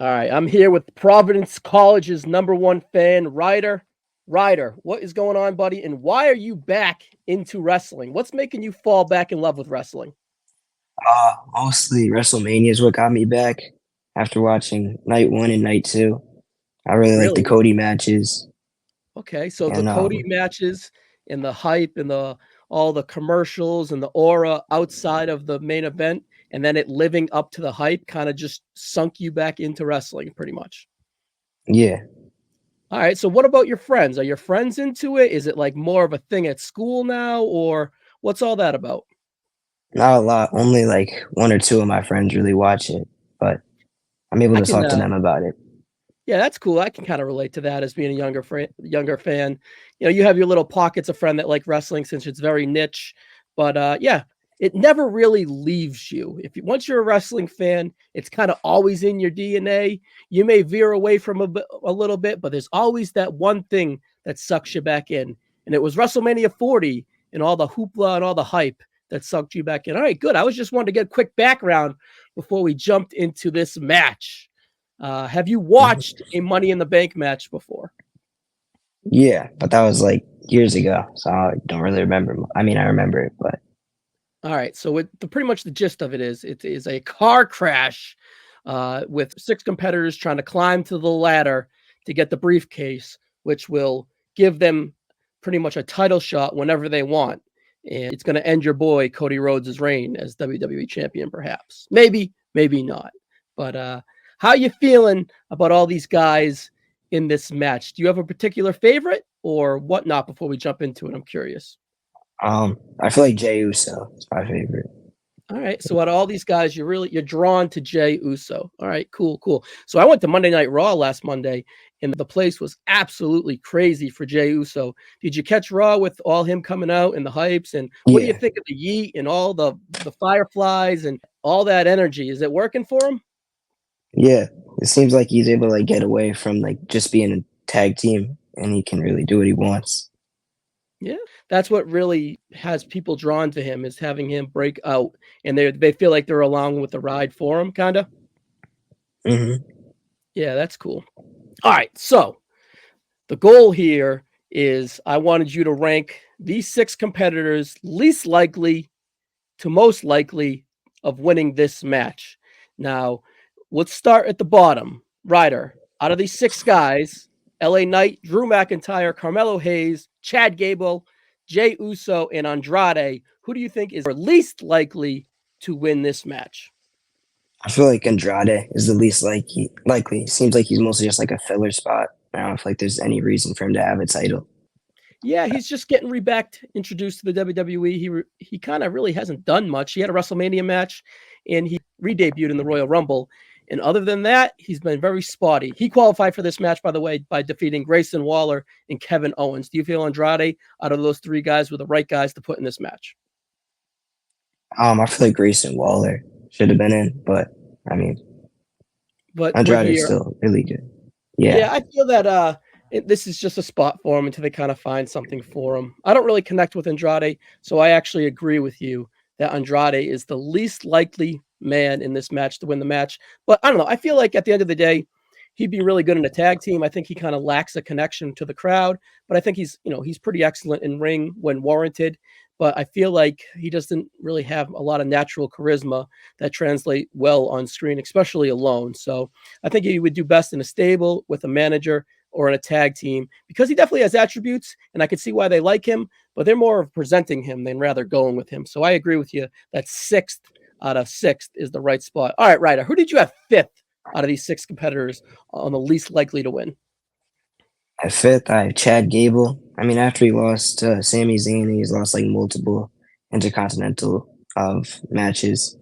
All right, I'm here with Providence College's number one fan, Ryder. Ryder, what is going on, buddy? And why are you back into wrestling? What's making you fall back in love with wrestling? Mostly WrestleMania is what got me back after watching night one and night two. I really like the Really? Cody matches, Okay, so the and Cody matches and the hype and the all the commercials and the aura outside of the main event, and then it living up to the hype kind of just sunk you back into wrestling pretty much. yeah, All right, so what about your friends? Are your friends into it? Is it like more of a thing at school now, or what's all that about? not a lot. Only like one or two of my friends really watch it, but I'm able I to can talk to them about it. Yeah, that's cool. I can kind of relate to that as being a younger fan. You know, you have your little pockets of friend that like wrestling since it's very niche, but yeah, it never really leaves you. Once you're a wrestling fan, it's kind of always in your DNA. You may veer away from a little bit, but there's always that one thing that sucks you back in. And it was WrestleMania 40 and all the hoopla and all the hype that sucked you back in. All right, good. I was just wanting to get a quick background before we jumped into this match. Have you Mhm. watched a Money in the Bank match before? Yeah, but that was like years ago, so I don't really remember. I mean, I remember it, but All right, so pretty much the gist of it is a car crash with six competitors trying to climb to the ladder to get the briefcase, which will give them pretty much a title shot whenever they want, and it's going to end your boy Cody Rhodes' reign as WWE champion, perhaps, maybe not. But how you feeling about all these guys in this match? Do you have a particular favorite or whatnot? Before we jump into it, I'm curious. I feel like Jey Uso is my favorite. All right. So out of all these guys, you're drawn to Jey Uso. All right, cool, cool. So I went to Monday Night Raw last Monday, and the place was absolutely crazy for Jey Uso. Did you catch Raw with all him coming out and the hypes? And what do you Yeah, think of the Yeet and all the fireflies and all that energy? Is it working for him? yeah. It seems like he's able to like get away from like just being a tag team, and he can really do what he wants. Yeah, that's what really has people drawn to him is having him break out, and they feel like they're along with the ride for him, kind of. Hmm. Yeah, that's cool. All right, so the goal here is I wanted you to rank these six competitors least likely to most likely of winning this match. Now, let's start at the bottom. Ryder, out of these six guys, LA Knight, Drew McIntyre, Carmelo Hayes, Chad Gable, Jey Uso, and Andrade, who do you think is least likely to win this match? I feel like Andrade is the least likely. Seems like he's mostly just like a filler spot. I don't feel like there's any reason for him to have a title. Yeah, he's just getting rebacked, introduced to the WWE. He kind of really hasn't done much. He had a WrestleMania match, and he re-debuted in the Royal Rumble. And other than that, he's been very spotty. He qualified for this match, by the way, by defeating Grayson Waller and Kevin Owens. Do you feel Andrade out of those three guys were the right guys to put in this match? I feel like Grayson Waller should have been in, but I mean But we're Andrade is here. still really good. Yeah, Yeah, I feel that this is just a spot for him until they kind of find something for him. I don't really connect with Andrade, so I actually agree with you that Andrade is the least likely man in this match to win the match. But I don't know. I feel like at the end of the day, he'd be really good in a tag team. I think he kind of lacks a connection to the crowd, but I think he's pretty excellent in ring when warranted. But I feel like he doesn't really have a lot of natural charisma that translate well on screen, especially alone. So I think he would do best in a stable with a manager or in a tag team because he definitely has attributes, and I could see why they like him, but they're more of presenting him than rather going with him. So I agree with you that sixth out of sixth is the right spot. All right, Ryder, who did you have fifth out of these six competitors on the least likely to win? at fifth I have Chad Gable. I mean, after he lost to Sami Zayn, he's lost like multiple intercontinental of matches.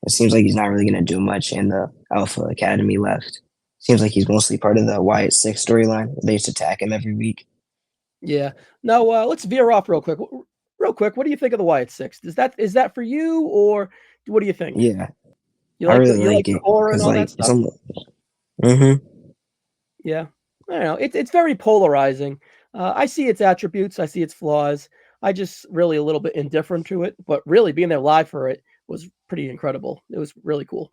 It seems like he's not really gonna do much in the Alpha Academy left. Seems like he's mostly part of the Wyatt Six storyline. They just attack him every week. Yeah. Now let's veer off real quick. Real quick, what do you think of the Wyatt Six? Is that for you, or what do you think? Yeah, You I like really you like like the it aura and because all that like it's stuff? almost. Mm-hmm. Yeah. I don't know. It's very polarizing. I see its attributes. I see its flaws. I just really a little bit indifferent to it. But really, being there live for it was pretty incredible. It was really cool.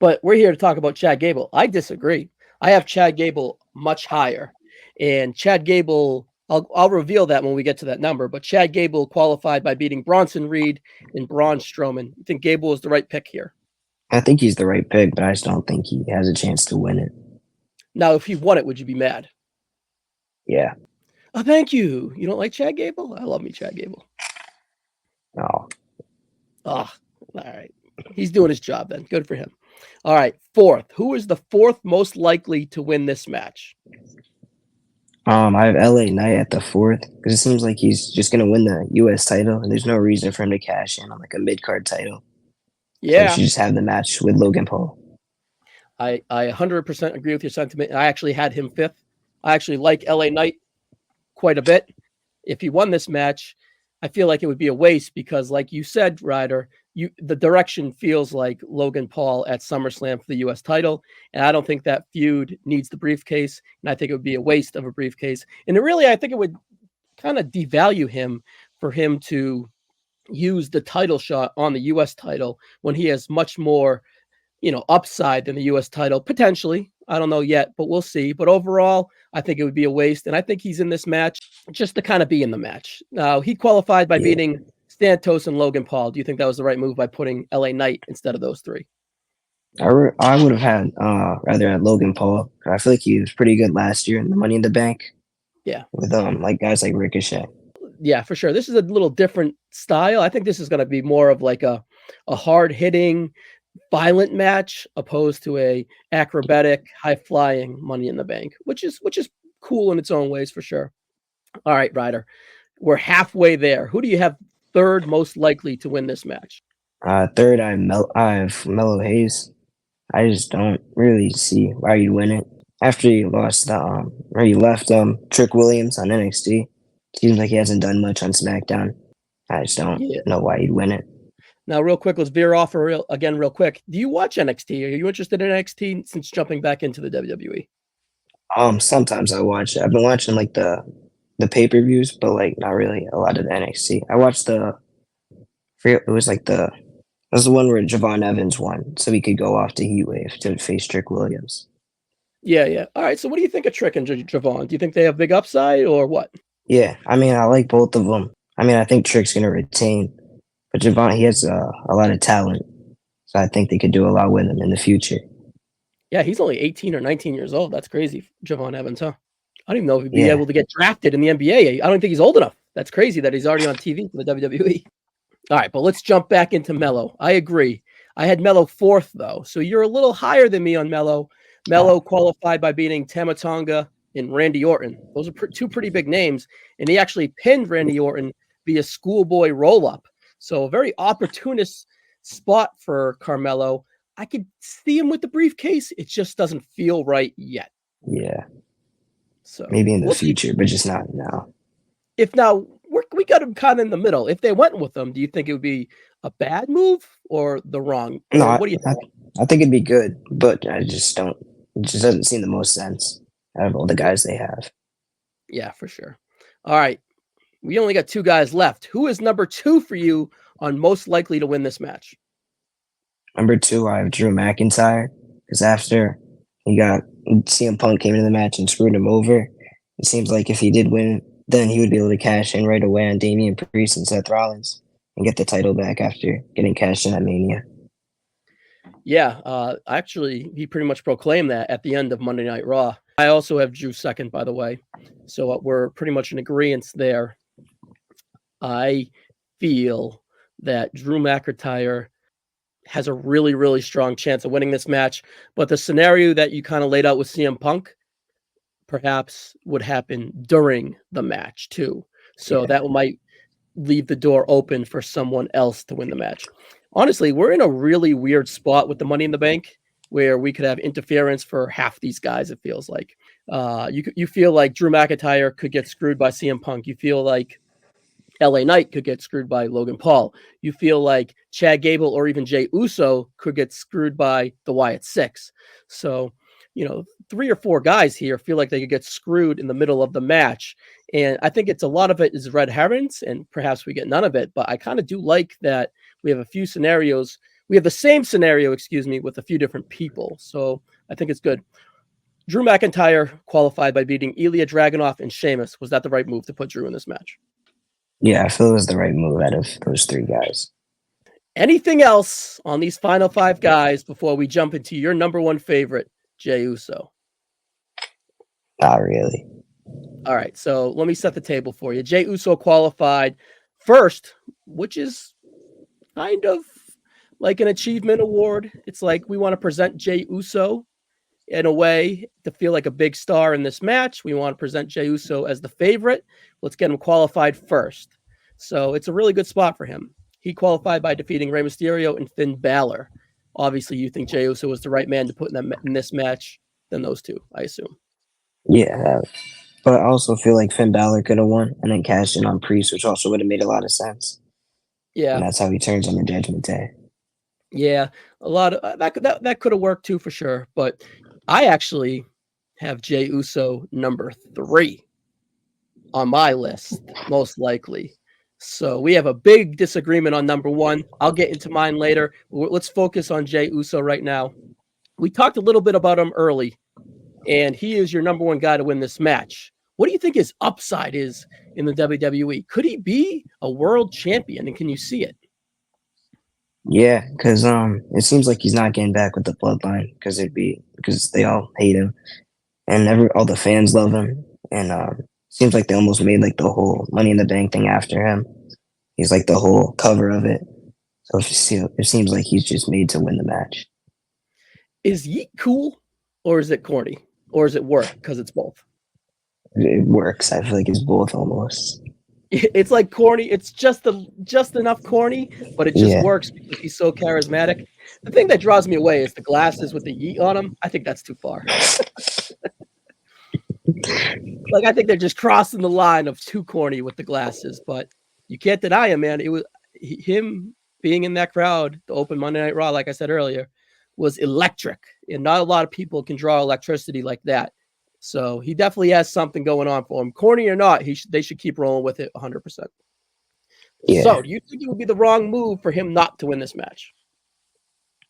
But we're here to talk about Chad Gable. I disagree. I have Chad Gable much higher. And Chad Gable, I'll reveal that when we get to that number, but Chad Gable qualified by beating Bronson Reed and Braun Strowman. You think Gable is the right pick here? I think he's the right pick, but I just don't think he has a chance to win it. Now, if he won it, would you be mad? Yeah. Oh, thank you. You don't like Chad Gable? I love me Chad Gable. No. Oh, all right. He's doing his job then. Good for him. All right. Fourth. Who is the fourth most likely to win this match? I have LA Knight at the fourth because it seems like he's just gonna win the US title, and there's no reason for him to cash in on like a mid card title. So he Yeah, should just have the match with Logan Paul. I 100% agree with your sentiment. I actually had him fifth. I actually like LA Knight quite a bit. If he won this match, I feel like it would be a waste because, like you said, Ryder, the direction feels like Logan Paul at SummerSlam for the U.S. title, and I don't think that feud needs the briefcase, and I think it would be a waste of a briefcase. And I think it would kind of devalue him for him to use the title shot on the U.S. title when he has much more, upside than the U.S. title potentially. I don't know yet, but we'll see. But overall, I think it would be a waste, and I think he's in this match just to kind of be in the match. Now, he qualified by Yeah. beating Santos and Logan Paul. Do you think that was the right move by putting LA Knight instead of those three? I would have had rather had Logan Paul. I feel like he was pretty good last year in the Money in the Bank Yeah. with like guys like Ricochet. Yeah, for sure. This is a little different style. I think this is going to be more of like a hard hitting, violent match opposed to a acrobatic, high flying Money in the Bank, which is cool in its own ways for sure. All right, Ryder, we're halfway there. Who do you have third most likely to win this match? Third, I have Mellow Hayes. I just don't really see why you'd win it after he lost or he left Trick Williams on NXT. Seems like he hasn't done much on SmackDown. I just don't Yeah. know why he'd win it. Now, real quick, let's veer off real quick. Do you watch NXT? Are you interested in NXT since jumping back into the WWE? Sometimes I watch it. I've been watching like the pay-per-views, but like not really a lot of the NXT. I watched it was like that was the one where Javon Evans won, so he could go off to Heatwave to face Trick Williams. Yeah, yeah. All right. So, what do you think of Trick and Javon? Do you think they have big upside or what? Yeah, I mean, I like both of them. I mean, I think Trick's gonna retain, but Javon, he has a lot of talent, so I think they could do a lot with him in the future. Yeah, he's only 18 or 19 years old. That's crazy, Javon Evans, huh? I don't even know if he'd be Yeah, able to get drafted in the NBA. I don't think he's old enough. That's crazy that he's already on TV for the WWE. All right, but let's jump back into Mello. I agree. I had Mello fourth, though. So you're a little higher than me on Mello. Mello qualified by beating Tama Tonga and Randy Orton. Those are two pretty big names. And he actually pinned Randy Orton via schoolboy roll-up. So a very opportunist spot for Carmelo. I could see him with the briefcase. It just doesn't feel right yet. yeah, So maybe in the we'll see. future, but just not now. If now we got him kind of in the middle. If they went with him, do you think it would be a bad move or the wrong? No, Or what do you think? I think it'd be good, but I just don't. It just doesn't seem the most sense out of all the guys they have. Yeah, for sure. All right. We only got two guys left. Who is number two for you on most likely to win this match? Number two, I have Drew McIntyre because after he got CM Punk came into the match and screwed him over, it seems like if he did win, then he would be able to cash in right away on Damian Priest and Seth Rollins and get the title back after getting cashed in at Mania. Yeah, actually, he pretty much proclaimed that at the end of Monday Night Raw. I also have Drew second, by the way. So we're pretty much in agreement there. I feel that Drew McIntyre has a really, really strong chance of winning this match. But the scenario that you kind of laid out with CM Punk perhaps would happen during the match too. So that might leave the door open for someone else to win the match. Honestly, we're in a really weird spot with the Money in the Bank where we could have interference for half these guys, it feels like. You feel like Drew McIntyre could get screwed by CM Punk. You feel like LA Knight could get screwed by Logan Paul. You feel like Chad Gable or even Jey Uso could get screwed by the Wyatt Six. So, three or four guys here feel like they could get screwed in the middle of the match. And I think a lot of it is red herrings and perhaps we get none of it. But I kind of do like that we have a few scenarios we have the same scenario, excuse me, with a few different people. So I think it's good. Drew McIntyre qualified by beating Ilya Dragunov and Sheamus. Was that the right move to put Drew in this match? Yeah, I feel it was the right move out of those three guys. Anything else on these final five guys before we jump into your number one favorite, Jey Uso? Not really. All right, so let me set the table for you. Jey Uso qualified first, which is kind of like an achievement award. It's like we want to present Jey Uso in a way to feel like a big star in this match. We want to present Jey Uso as the favorite. Let's get him qualified first. So it's a really good spot for him. He qualified by defeating Rey Mysterio and Finn Balor. Obviously, you think Jey Uso was the right man to put in this match than those two, I assume. Yeah, but I also feel like Finn Balor could have won and then cashed in on Priest, which also would have made a lot of sense. Yeah, and that's how he turns on the Judgment Day. Yeah, a lot of that could have worked too for sure. But I actually have Jey Uso number 3 on my list, most likely. So we have a big disagreement on number 1. I'll get into mine later. Let's focus on Jey Uso right now. We talked a little bit about him early, and he is your number 1 guy to win this match. What do you think his upside is in the WWE? Could he be a world champion, and can you see it? Yeah, because it seems like he's not getting back with the bloodline because they all hate him, and all the fans love him, and seems like they almost made like the whole Money in the Bank thing after him. He's like the whole cover of it. So it seems like he's just made to win the match. Is Yeet cool, or is it corny, or is it work? Because it's both. It works. I feel like it's both almost. It's like corny. It's just enough corny, but it just works because he's so charismatic. The thing that draws me away is the glasses with the yeet on them. I think that's too far. Like, I think they're just crossing the line of too corny with the glasses, but you can't deny him, man. It was him being in that crowd, the open Monday Night Raw, like I said earlier, was electric, and not a lot of people can draw electricity like that. So he definitely has something going on for him. Corny or not, they should keep rolling with it 100%. Yeah. So do you think it would be the wrong move for him not to win this match?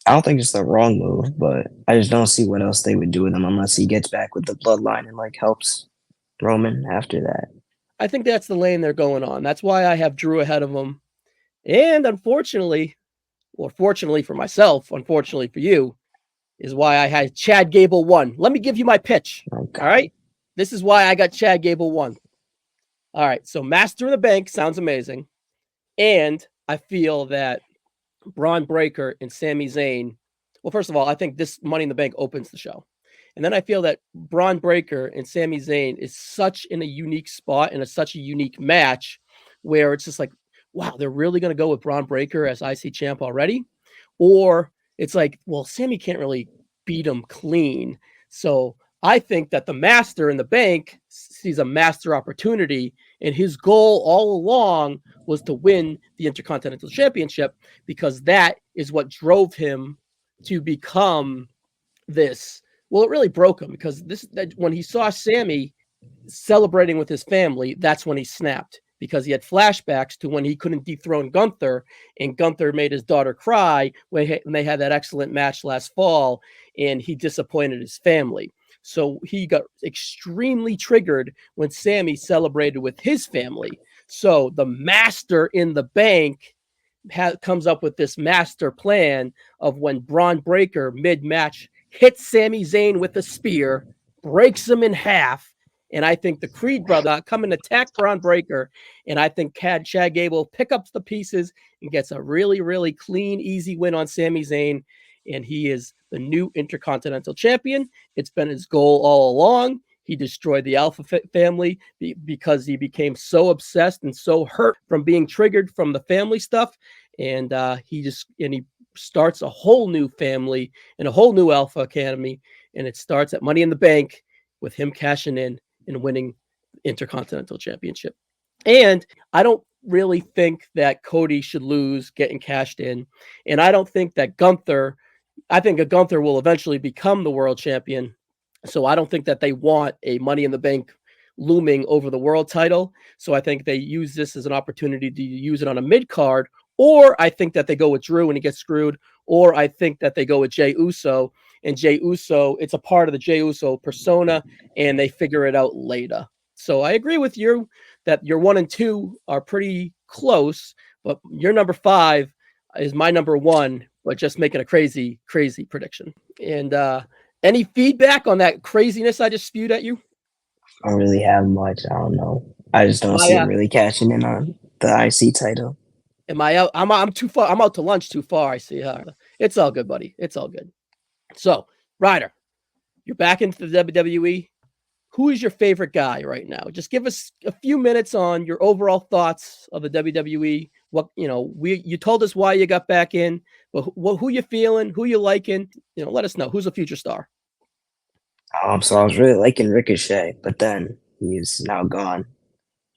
I don't think it's the wrong move, but I just don't see what else they would do with him unless he gets back with the bloodline and like helps Roman after that. I think that's the lane they're going on. That's why I have Drew ahead of him. And unfortunately, or fortunately for myself, unfortunately for you, is why I had Chad Gable 1. Let me give you my pitch. Okay. All right. This is why I got Chad Gable 1. All right. So Master of the Bank sounds amazing. And I feel that Braun Breaker and Sami Zayn, well, first of all, I think this Money in the Bank opens the show. And then I feel that Braun Breaker and Sami Zayn is such in a unique spot and such a unique match where it's just like, wow, they're really going to go with Braun Breaker as IC champ already? Or it's like, well, Sami can't really beat him clean. So I think that the Master in the Bank sees a master opportunity, and his goal all along was to win the Intercontinental Championship, because that is what drove him to become this. Well, it really broke him, because when he saw Sami celebrating with his family, that's when he snapped, because he had flashbacks to when he couldn't dethrone Gunther, and Gunther made his daughter cry when they had that excellent match last fall, and he disappointed his family. So he got extremely triggered when Sami celebrated with his family. So the Master in the Bank comes up with this master plan of when Braun Breaker mid-match hits Sami Zayn with a spear, breaks him in half, and I think the Creed brother come and attack Braun Breaker, and I think Chad Gable pick up the pieces and gets a really, really clean, easy win on Sami Zayn, and he is the new Intercontinental Champion. It's been his goal all along. He destroyed the Alpha family because he became so obsessed and so hurt from being triggered from the family stuff, and he starts a whole new family and a whole new Alpha Academy, and it starts at Money in the Bank with him cashing in and winning Intercontinental Championship. And I don't really think that Cody should lose getting cashed in. And I don't think that I think Gunther will eventually become the world champion. So I don't think that they want a Money in the Bank looming over the world title. So I think they use this as an opportunity to use it on a mid card, or I think that they go with Drew and he gets screwed, or I think that they go with Jey Uso, and Jey Uso, it's a part of the Jey Uso persona, and they figure it out later. So I agree with you that your 1 and 2 are pretty close, but your number 5 is my number 1, but just making a crazy, crazy prediction. And any feedback on that craziness I just spewed at you? I don't really have much. I don't know. I just don't My see him really cashing in on the IC title. am I out? I'm too far. I'm out to lunch too far. I see. It's all good, buddy. It's all good. So, Ryder, you're back into the WWE. Who is your favorite guy right now? Just give us a few minutes on your overall thoughts of the WWE. What you told us why you got back in, but who you feeling, who you liking? Let us know who's a future star. So I was really liking Ricochet, but then he's now gone.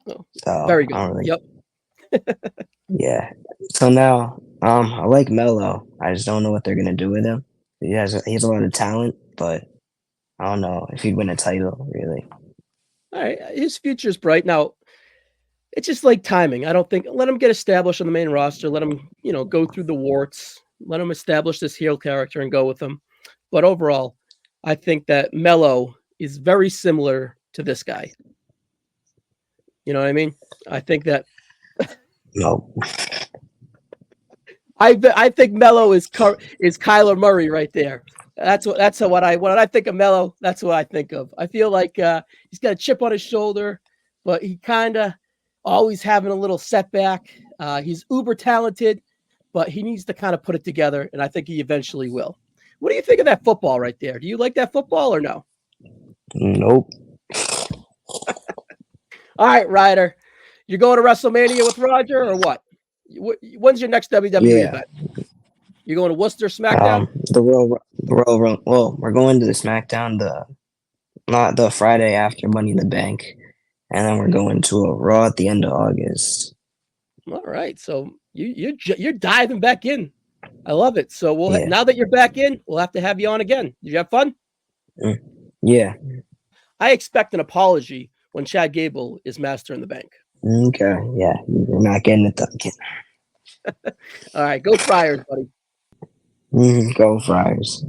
Oh, So very I good. don't really. Yep. Yeah. So now, I like Melo. I just don't know what they're gonna do with him. He has a lot of talent, but I don't know if he'd win a title really. All right, his future's bright. Now, it's just like timing. I don't think let him get established on the main roster. Let him, go through the warts. Let him establish this heel character and go with him. But overall, I think that Mello is very similar to this guy. You know what I mean? I think that No. I think Mello is Kyler Murray right there. That's what I think of Mello. That's what I think of. I feel like he's got a chip on his shoulder, but he kind of always having a little setback. He's uber talented, but he needs to kind of put it together, and I think he eventually will. What do you think of that football right there? Do you like that football or no? Nope. All right, Ryder, you're going to WrestleMania with Roger or what? When's your next WWE Yeah. event? You're going to Worcester SmackDown? Well, we're going to the SmackDown not the Friday after Money in the Bank, and then we're going to a Raw at the end of August. All right, so you're diving back in. I love it. So Yeah. now that you're back in, we'll have to have you on again. Did you have fun? Yeah. I expect an apology when Chad Gable is Master in the Bank. Okay. Yeah. You're not getting it done. All right, go Friars, buddy. Go Friars.